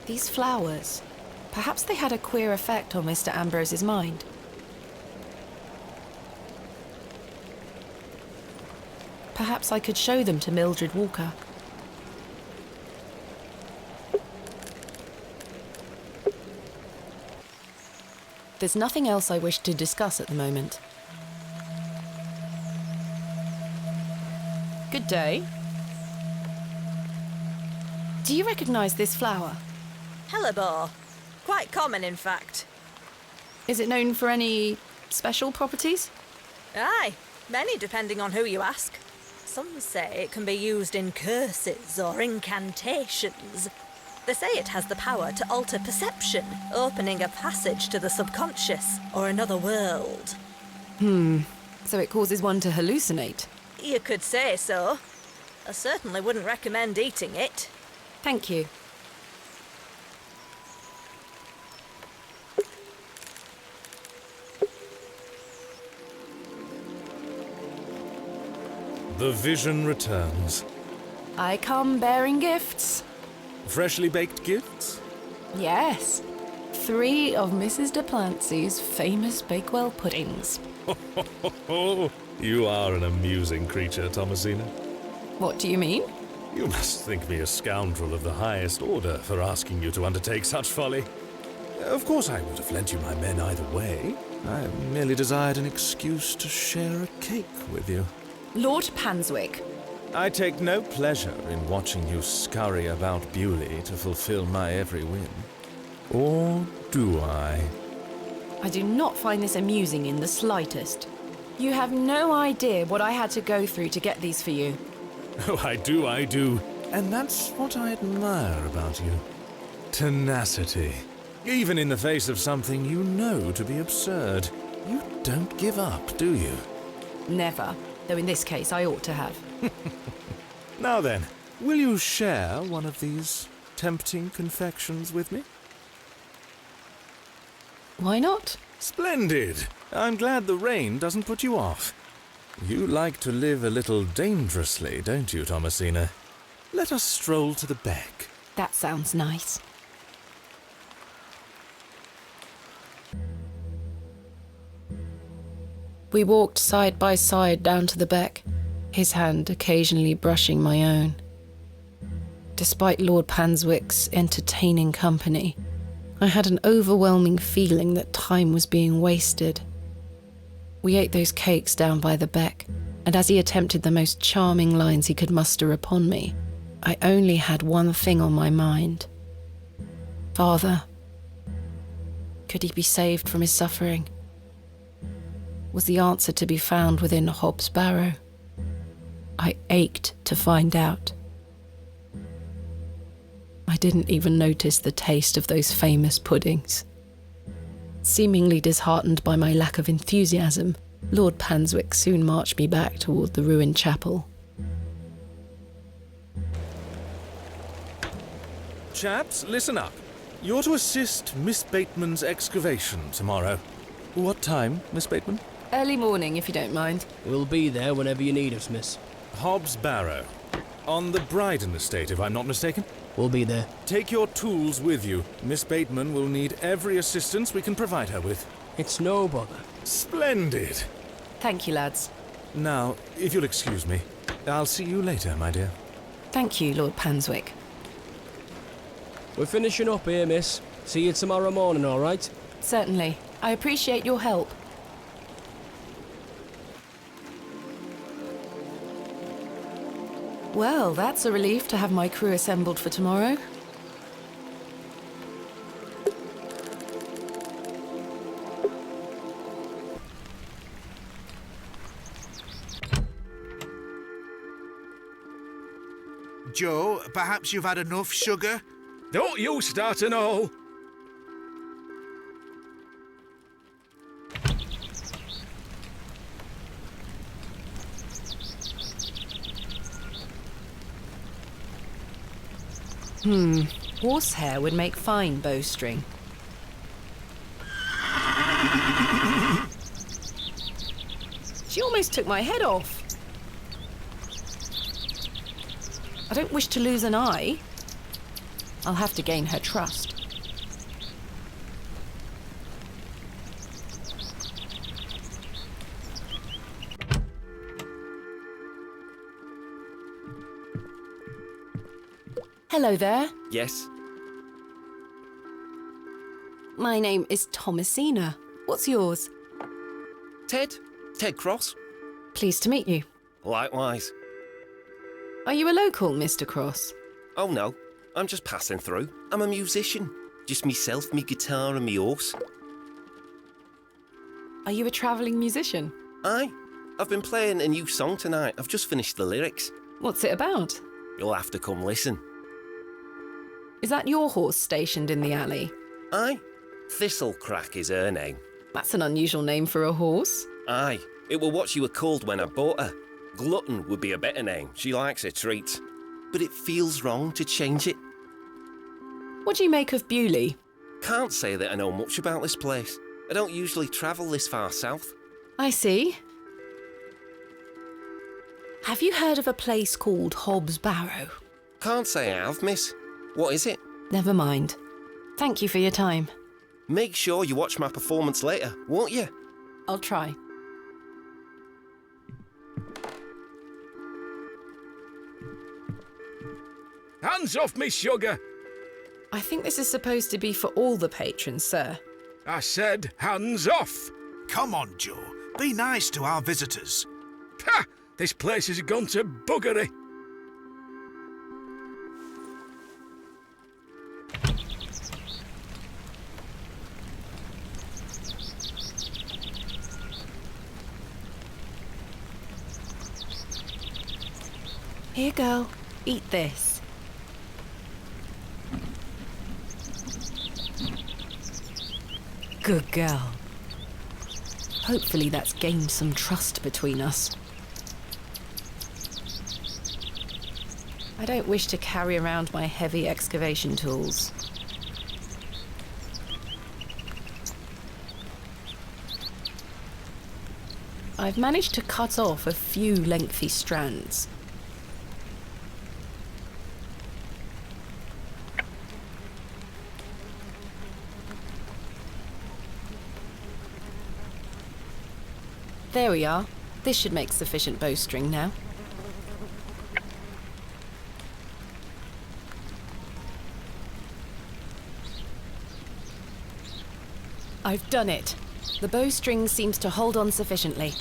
These flowers. Perhaps they had a queer effect on Mr. Ambrose's mind. Perhaps I could show them to Mildred Walker. There's nothing else I wish to discuss at the moment. Good day. Do you recognise this flower? Hellebore. Quite common, in fact. Is it known for any special properties? Aye, many depending on who you ask. Some say it can be used in curses or incantations. They say it has the power to alter perception, opening a passage to the subconscious or another world. So it causes one to hallucinate? You could say so. I certainly wouldn't recommend eating it. Thank you. The vision returns. I come bearing gifts. Freshly baked gifts? Yes. 3 of Mrs. de Plancy's famous Bakewell puddings. Oh, you are an amusing creature, Thomasina. What do you mean? You must think me a scoundrel of the highest order for asking you to undertake such folly. Of course I would have lent you my men either way. I merely desired an excuse to share a cake with you. Lord Panswick. I take no pleasure in watching you scurry about Bewley to fulfill my every whim. Or do I? I do not find this amusing in the slightest. You have no idea what I had to go through to get these for you. Oh, I do. And that's what I admire about you. Tenacity. Even in the face of something you know to be absurd. You don't give up, do you? Never. Though in this case I ought to have. Now then, will you share one of these tempting confections with me? Why not? Splendid! I'm glad the rain doesn't put you off. You like to live a little dangerously, don't you, Thomasina? Let us stroll to the beck. That sounds nice. We walked side by side down to the beck, his hand occasionally brushing my own. Despite Lord Panswick's entertaining company, I had an overwhelming feeling that time was being wasted. We ate those cakes down by the beck, and as he attempted the most charming lines he could muster upon me, I only had one thing on my mind. Father. Could he be saved from his suffering? Was the answer to be found within Hob's Barrow? I ached to find out. I didn't even notice the taste of those famous puddings. Seemingly disheartened by my lack of enthusiasm, Lord Panswick soon marched me back toward the ruined chapel. Chaps, listen up. You're to assist Miss Bateman's excavation tomorrow. What time, Miss Bateman? Early morning, if you don't mind. We'll be there whenever you need us, miss. Hob's Barrow. On the Bryden estate, if I'm not mistaken. We'll be there. Take your tools with you. Miss Bateman will need every assistance we can provide her with. It's no bother. Splendid! Thank you, lads. Now, if you'll excuse me, I'll see you later, my dear. Thank you, Lord Panswick. We're finishing up here, miss. See you tomorrow morning, all right? Certainly. I appreciate your help. Well, that's a relief to have my crew assembled for tomorrow. Joe, perhaps you've had enough sugar? Don't you start an all. Horsehair would make fine bowstring. She almost took my head off. I don't wish to lose an eye. I'll have to gain her trust. Hello there. Yes? My name is Thomasina. What's yours? Ted? Ted Cross? Pleased to meet you. Likewise. Are you a local, Mr. Cross? Oh no, I'm just passing through. I'm a musician. Just myself, me guitar and me horse. Are you a travelling musician? Aye. I've been playing a new song tonight. I've just finished the lyrics. What's it about? You'll have to come listen. Is that your horse stationed in the alley? Aye. Thistlecrack is her name. That's an unusual name for a horse. Aye. It were what she were called when I bought her. Glutton would be a better name. She likes her treats. But it feels wrong to change it. What do you make of Bewley? Can't say that I know much about this place. I don't usually travel this far south. I see. Have you heard of a place called Hobbs Barrow? Can't say I have, miss. What is it? Never mind. Thank you for your time. Make sure you watch my performance later, won't you? I'll try. Hands off me, sugar! I think this is supposed to be for all the patrons, sir. I said hands off! Come on, Joe. Be nice to our visitors. Ha! This place has gone to buggery. Here, girl. Eat this. Good girl. Hopefully that's gained some trust between us. I don't wish to carry around my heavy excavation tools. I've managed to cut off a few lengthy strands. There we are. This should make sufficient bowstring now. I've done it. The bowstring seems to hold on sufficiently.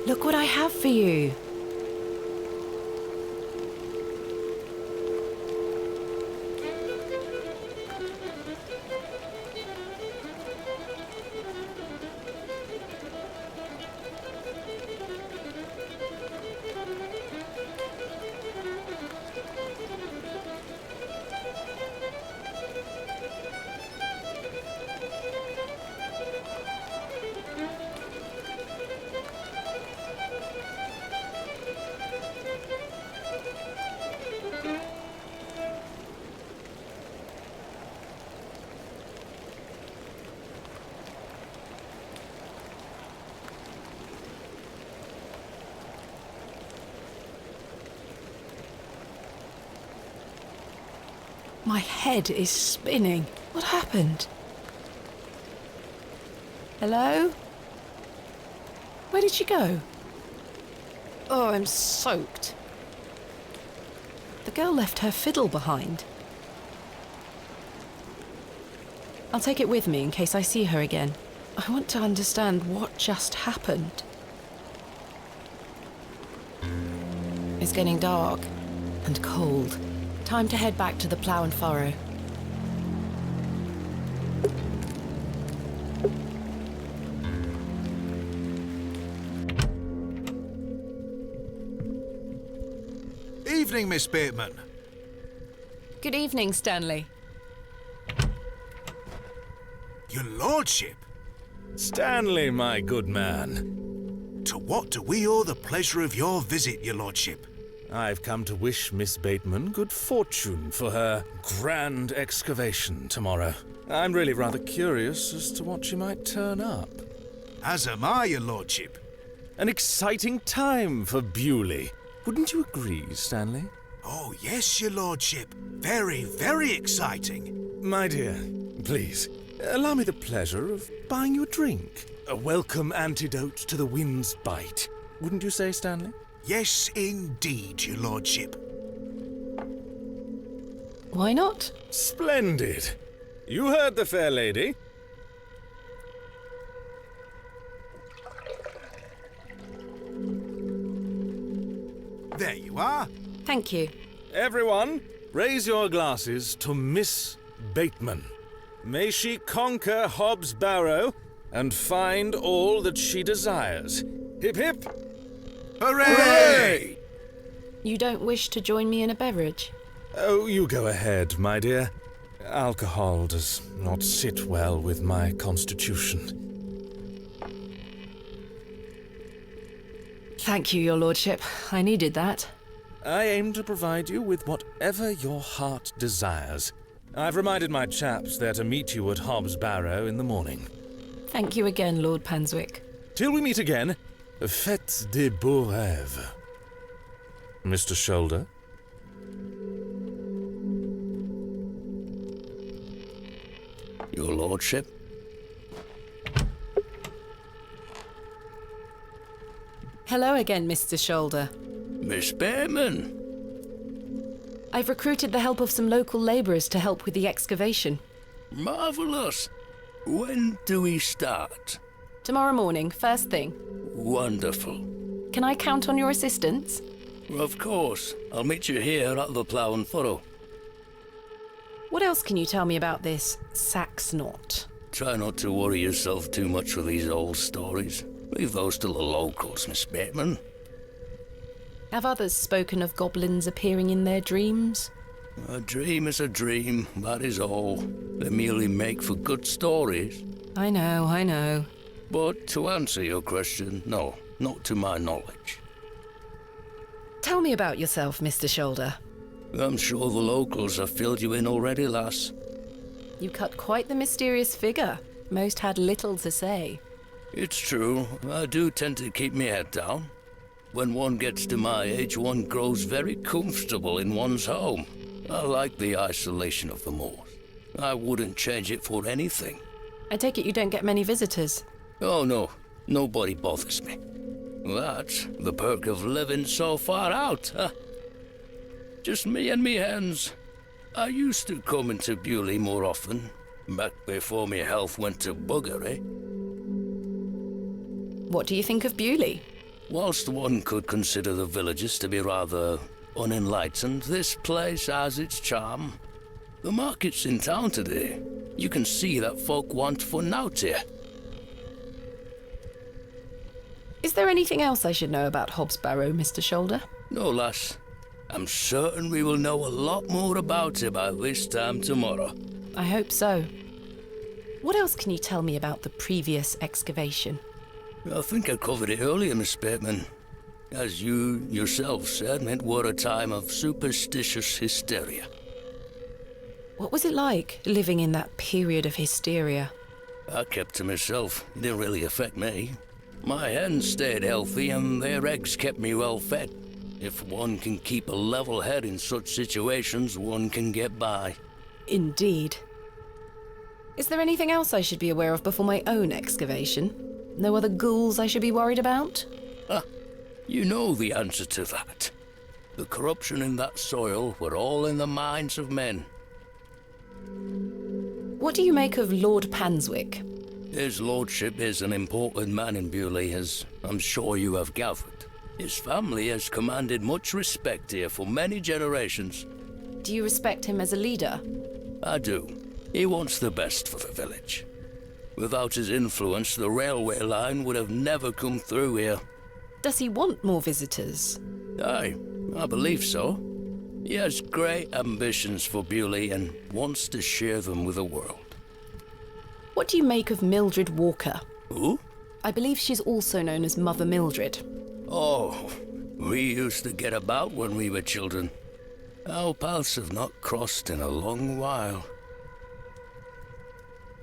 Look what I have for you. My head is spinning. What happened? Hello? Where did she go? Oh, I'm soaked. The girl left her fiddle behind. I'll take it with me in case I see her again. I want to understand what just happened. It's getting dark and cold. Time to head back to the plough and furrow. Evening, Miss Bateman. Good evening, Stanley. Your lordship. Stanley, my good man. To what do we owe the pleasure of your visit, your lordship? I've come to wish Miss Bateman good fortune for her grand excavation tomorrow. I'm really rather curious as to what she might turn up. As am I, your lordship. An exciting time for Bewley. Wouldn't you agree, Stanley? Oh, yes, your lordship. Very, very exciting. My dear, please, allow me the pleasure of buying you a drink. A welcome antidote to the wind's bite. Wouldn't you say, Stanley? Yes, indeed, your lordship. Why not? Splendid. You heard the fair lady. There you are. Thank you. Everyone, raise your glasses to Miss Bateman. May she conquer Hobbs Barrow and find all that she desires. Hip hip! Hooray! You don't wish to join me in a beverage? Oh, you go ahead, my dear. Alcohol does not sit well with my constitution. Thank you, your lordship. I needed that. I aim to provide you with whatever your heart desires. I've reminded my chaps they're to meet you at Hobbs Barrow in the morning. Thank you again, Lord Panswick. Till we meet again, faites des beaux rêves. Mr. Shoulder? Your lordship? Hello again, Mr. Shoulder. Miss Bateman? I've recruited the help of some local labourers to help with the excavation. Marvellous. When do we start? Tomorrow morning, first thing. Wonderful. Can I count on your assistance? Of course. I'll meet you here at the Plough and Furrow. What else can you tell me about this Sax knot? Try not to worry yourself too much with these old stories. Leave those to the locals, Miss Bateman. Have others spoken of goblins appearing in their dreams? A dream is a dream, that is all. They merely make for good stories. I know. But to answer your question, no, not to my knowledge. Tell me about yourself, Mr. Shoulder. I'm sure the locals have filled you in already, lass. You cut quite the mysterious figure. Most had little to say. It's true, I do tend to keep my head down. When one gets to my age, one grows very comfortable in one's home. I like the isolation of the moors. I wouldn't change it for anything. I take it you don't get many visitors. Oh no, nobody bothers me. That's the perk of living so far out, huh? Just me and me hens. I used to come into Bewley more often, back before my health went to buggery. What do you think of Bewley? Whilst one could consider the villages to be rather unenlightened, this place has its charm. The market's in town today. You can see that folk want fun out here. Is there anything else I should know about Hobbs Barrow, Mr. Shoulder? No, lass. I'm certain we will know a lot more about it by this time tomorrow. I hope so. What else can you tell me about the previous excavation? I think I covered it earlier, Miss Bateman. As you yourself said, it were a time of superstitious hysteria. What was it like, living in that period of hysteria? I kept to myself. It didn't really affect me. My hens stayed healthy and their eggs kept me well fed. If one can keep a level head in such situations, one can get by. Indeed. Is there anything else I should be aware of before my own excavation? No other ghouls I should be worried about? You know the answer to that. The corruption in that soil were all in the minds of men. What do you make of Lord Panswick? His lordship is an important man in Bewley, as I'm sure you have gathered. His family has commanded much respect here for many generations. Do you respect him as a leader? I do. He wants the best for the village. Without his influence, the railway line would have never come through here. Does he want more visitors? Aye, I believe so. He has great ambitions for Bewley and wants to share them with the world. What do you make of Mildred Walker? Who? I believe she's also known as Mother Mildred. Oh, we used to get about when we were children. Our paths have not crossed in a long while.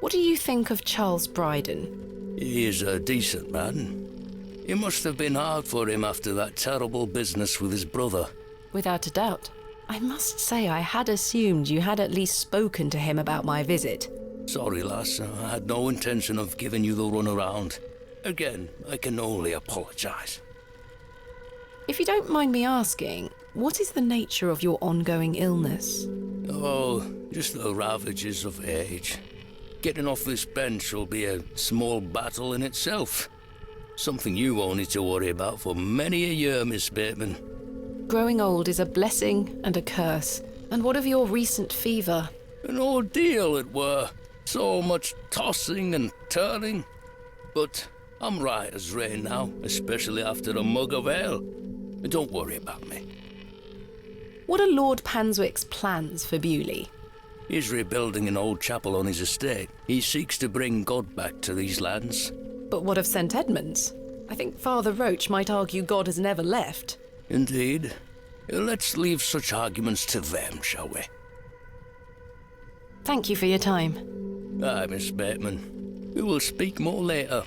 What do you think of Charles Bryden? He is a decent man. It must have been hard for him after that terrible business with his brother. Without a doubt. I must say I had assumed you had at least spoken to him about my visit. Sorry, lass, I had no intention of giving you the runaround. Again, I can only apologise. If you don't mind me asking, what is the nature of your ongoing illness? Oh, just the ravages of age. Getting off this bench will be a small battle in itself. Something you won't need to worry about for many a year, Miss Bateman. Growing old is a blessing and a curse. And what of your recent fever? An ordeal it were. So much tossing and turning. But I'm right as rain now, especially after a mug of ale. Don't worry about me. What are Lord Panswick's plans for Bewley? He's rebuilding an old chapel on his estate. He seeks to bring God back to these lands. But what of St. Edmunds? I think Father Roach might argue God has never left. Indeed. Let's leave such arguments to them, shall we? Thank you for your time. Aye, Miss Bateman. We will speak more later.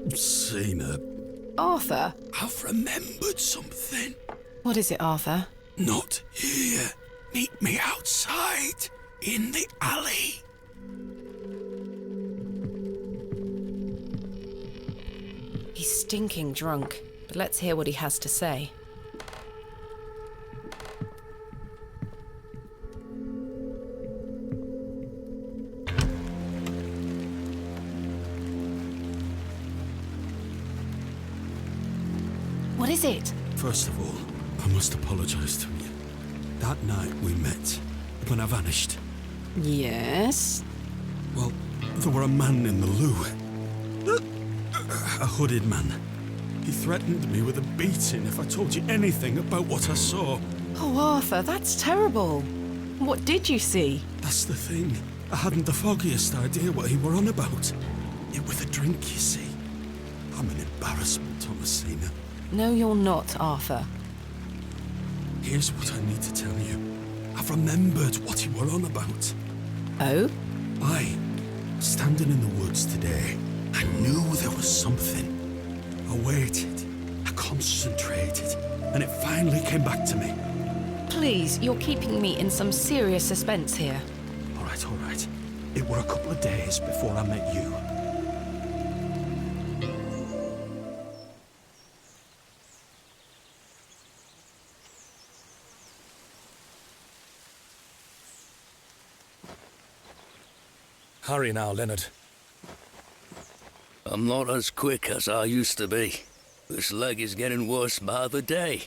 Thomasina, Arthur? I've remembered something. What is it, Arthur? Not here. Meet me outside, in the alley. He's stinking drunk, but let's hear what he has to say. What is it? First of all, I must apologise to you. That night we met, when I vanished. Yes? Well, there were a man in the loo. A hooded man. He threatened me with a beating if I told you anything about what I saw. Oh, Arthur, that's terrible. What did you see? That's the thing. I hadn't the foggiest idea what he were on about. It was a drink, you see. I'm an embarrassment, Thomasina. No, you're not, Arthur. Here's what I need to tell you. I've remembered what he were on about. Oh? Aye, standing in the woods today, I knew there was something. I waited, I concentrated, and it finally came back to me. Please, you're keeping me in some serious suspense here. All right. It were a couple of days before I met you. Hurry now, Leonard. I'm not as quick as I used to be. This leg is getting worse by the day.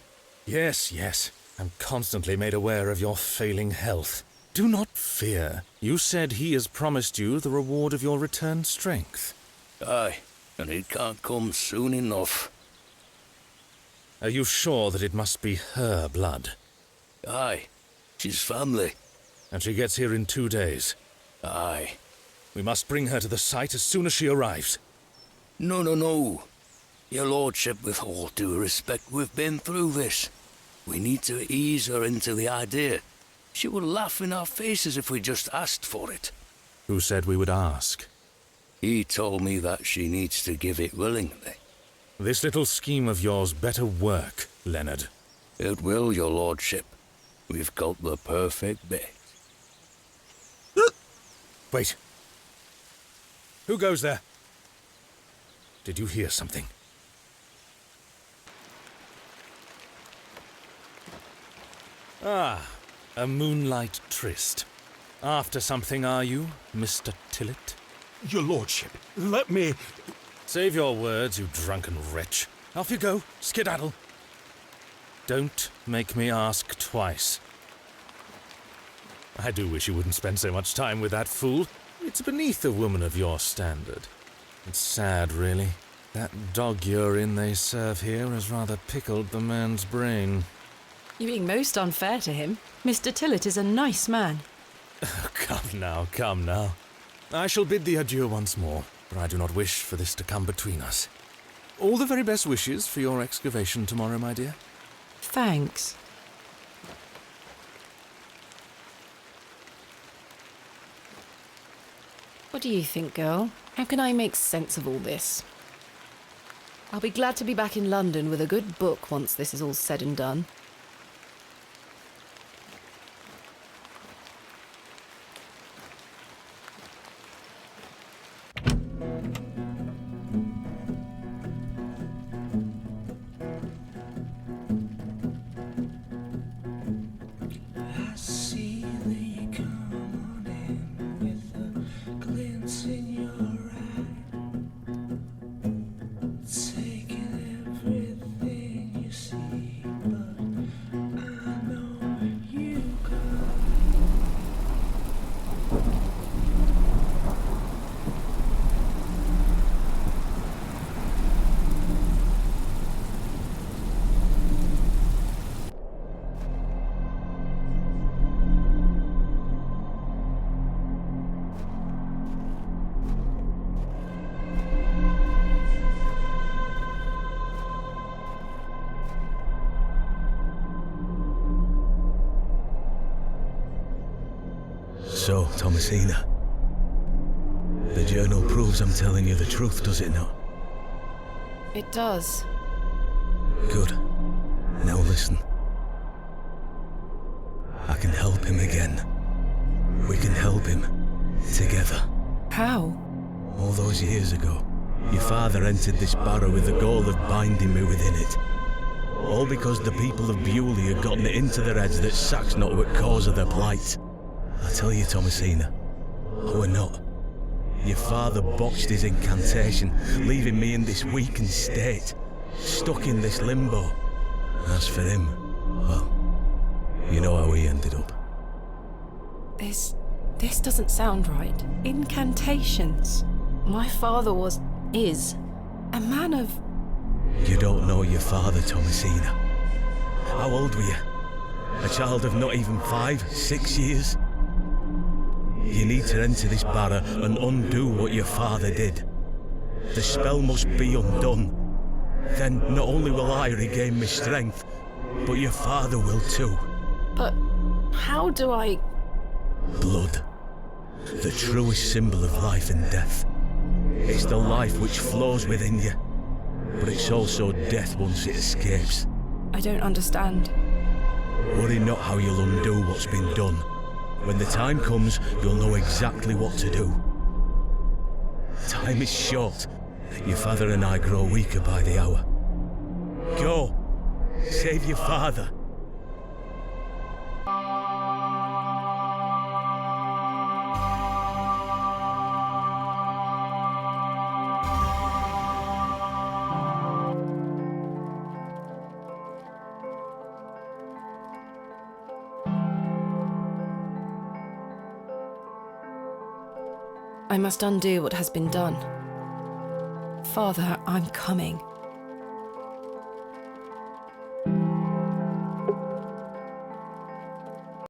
Yes. I'm constantly made aware of your failing health. Do not fear. You said he has promised you the reward of your returned strength. Aye, and it can't come soon enough. Are you sure that it must be her blood? Aye, she's family. And she gets here in 2 days? Aye. We must bring her to the site as soon as she arrives. No. Your lordship, with all due respect, we've been through this. We need to ease her into the idea. She would laugh in our faces if we just asked for it. Who said we would ask? He told me that she needs to give it willingly. This little scheme of yours better work, Leonard. It will, your lordship. We've got the perfect bait. Wait. Who goes there? Did you hear something? Ah, a moonlight tryst. After something, are you, Mr. Tillett? Your lordship, let me... Save your words, you drunken wretch. Off you go, skedaddle. Don't make me ask twice. I do wish you wouldn't spend so much time with that fool. It's beneath a woman of your standard. It's sad, really. That dog urine they serve here has rather pickled the man's brain. You're being most unfair to him. Mr. Tillett is a nice man. Come now. I shall bid thee adieu once more, for I do not wish for this to come between us. All the very best wishes for your excavation tomorrow, my dear. Thanks. What do you think, girl? How can I make sense of all this? I'll be glad to be back in London with a good book once this is all said and done. So, Thomasina, the journal proves I'm telling you the truth, does it not? It does. Good. Now listen. I can help him again. We can help him. Together. How? All those years ago, your father entered this barrow with the goal of binding me within it. All because the people of Bewley had gotten it into their heads that Sack's not what cause of their plight. I tell you, Thomasina, I were not. Your father botched his incantation, leaving me in this weakened state, stuck in this limbo. As for him, well, you know how he ended up. This doesn't sound right. Incantations. My father is a man of... You don't know your father, Thomasina. How old were you? A child of not even 5, 6 years? You need to enter this barrow and undo what your father did. The spell must be undone. Then not only will I regain my strength, but your father will too. But how do I... Blood. The truest symbol of life and death. It's the life which flows within you, but it's also death once it escapes. I don't understand. Worry not how you'll undo what's been done. When the time comes, you'll know exactly what to do. Time is short. Your father and I grow weaker by the hour. Go. Save your father. I must undo what has been done. Father, I'm coming.